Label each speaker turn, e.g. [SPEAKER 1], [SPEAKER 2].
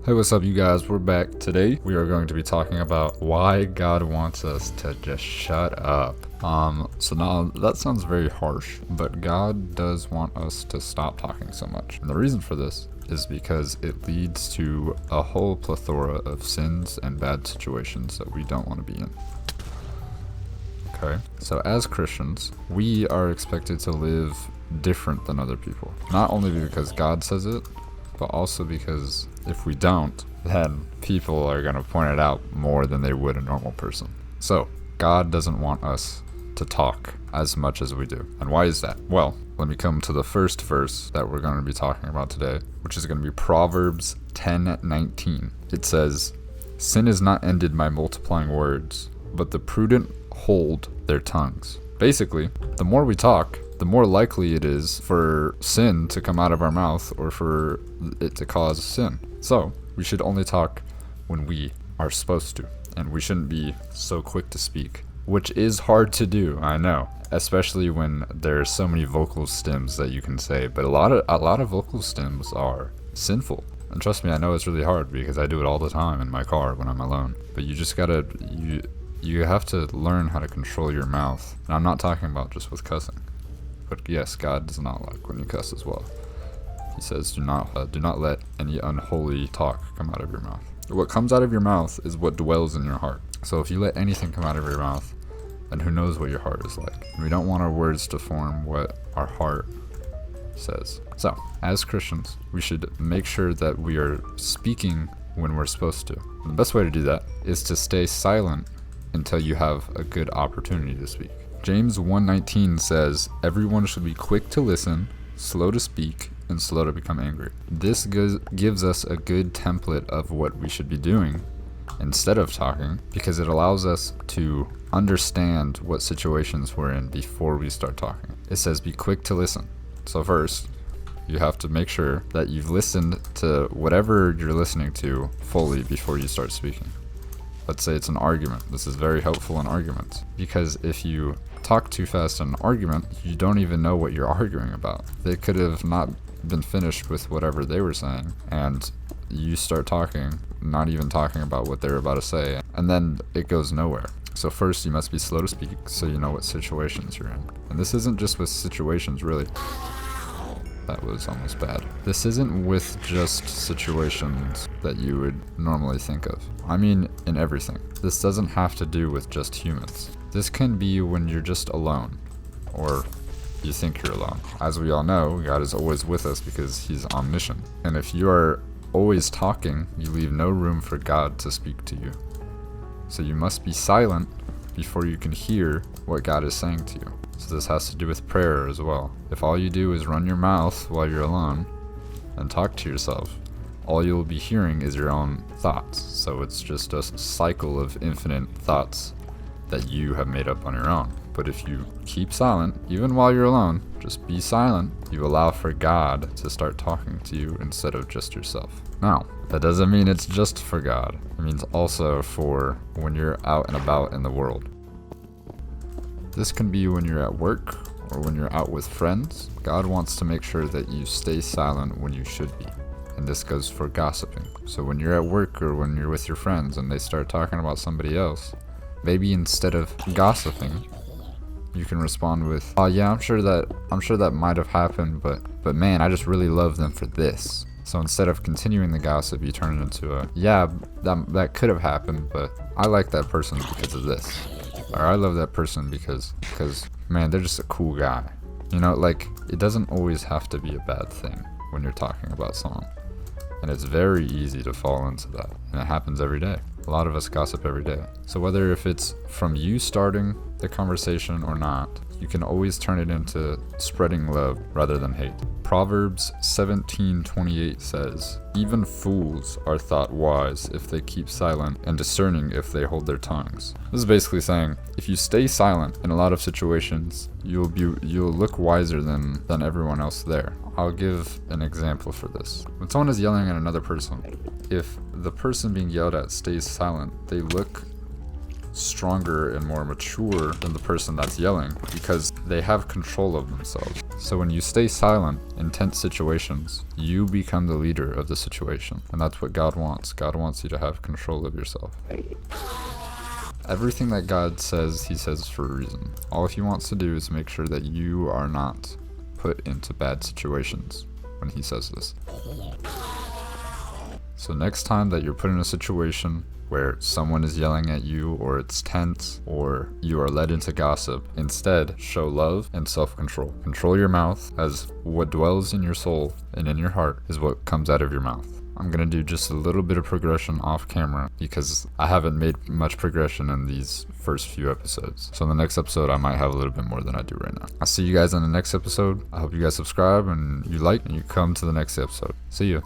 [SPEAKER 1] Hey, what's up, you guys? We're back. Today, we are going to be talking about why God wants us to just shut up. So now that sounds very harsh, but God does want us to stop talking so much. And the reason for this is because it leads to a whole plethora of sins and bad situations that we don't want to be in. Okay, so as Christians, we are expected to live different than other people. Not only because God says it, but also because if we don't, then people are going to point it out more than they would a normal person. So, God doesn't want us to talk as much as we do. And why is that? Well, let me come to the first verse that we're going to be talking about today, which is going to be Proverbs 10:19. It says, "Sin is not ended by multiplying words, but the prudent hold their tongues." Basically, the more we talk, the more likely it is for sin to come out of our mouth or for it to cause sin. So, we should only talk when we are supposed to, and we shouldn't be so quick to speak, which is hard to do, I know, especially when there's so many vocal stems that you can say, but a lot of vocal stems are sinful. And trust me, I know it's really hard because I do it all the time in my car when I'm alone. But you just gotta, you have to learn how to control your mouth. And I'm not talking about just with cussing. But yes, God does not like when you cuss as well. He says, do not let any unholy talk come out of your mouth. What comes out of your mouth is what dwells in your heart. So if you let anything come out of your mouth, then who knows what your heart is like. And we don't want our words to form what our heart says. So, as Christians, we should make sure that we are speaking when we're supposed to. And the best way to do that is to stay silent until you have a good opportunity to speak. James 1:19 says, "Everyone should be quick to listen, slow to speak, and slow to become angry." This gives us a good template of what we should be doing instead of talking, because it allows us to understand what situations we're in before we start talking. It says be quick to listen. So first, you have to make sure that you've listened to whatever you're listening to fully before you start speaking. Let's say it's an argument. This is very helpful in arguments, because if you talk too fast in an argument, you don't even know what you're arguing about. They could have not been finished with whatever they were saying, and you start talking, not even talking about what they're about to say, and then it goes nowhere. So first, you must be slow to speak so you know what situations you're in. And this isn't just with situations, really. That was almost bad. This isn't with just situations that you would normally think of. I mean, in everything. This doesn't have to do with just humans. This can be when you're just alone, or you think you're alone. As we all know, God is always with us because He's omniscient. And if you are always talking, you leave no room for God to speak to you. So you must be silent before you can hear what God is saying to you. So this has to do with prayer as well. If all you do is run your mouth while you're alone and talk to yourself, all you'll be hearing is your own thoughts. So it's just a cycle of infinite thoughts that you have made up on your own. But if you keep silent, even while you're alone, just be silent, you allow for God to start talking to you instead of just yourself. Now, that doesn't mean it's just for God. It means also for when you're out and about in the world. This can be when you're at work or when you're out with friends. God wants to make sure that you stay silent when you should be. And this goes for gossiping. So when you're at work or when you're with your friends and they start talking about somebody else, maybe instead of gossiping, you can respond with, "Oh yeah, I'm sure that might have happened, but man, I just really love them for this." So instead of continuing the gossip, you turn it into a, "Yeah, that could have happened, but I like that person because of this." Or "I love that person because man, they're just a cool guy." You know, like, it doesn't always have to be a bad thing when you're talking about someone. And it's very easy to fall into that. And it happens every day. A lot of us gossip every day. So whether if it's from you starting the conversation or not, you can always turn it into spreading love rather than hate. Proverbs 17:28 says, "Even fools are thought wise if they keep silent, and discerning if they hold their tongues." This is basically saying, if you stay silent in a lot of situations, you'll look wiser than everyone else there. I'll give an example for this. When someone is yelling at another person, if the person being yelled at stays silent, they look stronger and more mature than the person that's yelling, because they have control of themselves. So when you stay silent in tense situations, you become the leader of the situation. And that's what God wants. God wants you to have control of yourself. Everything that God says, he says for a reason. All he wants to do is make sure that you are not put into bad situations when he says this. So next time that you're put in a situation where someone is yelling at you, or it's tense, or you are led into gossip, instead show love and self-control. Control your mouth, as what dwells in your soul and in your heart is what comes out of your mouth. I'm gonna do just a little bit of progression off camera because I haven't made much progression in these first few episodes. So in the next episode, I might have a little bit more than I do right now. I'll see you guys in the next episode. I hope you guys subscribe and you like and you come to the next episode. See ya.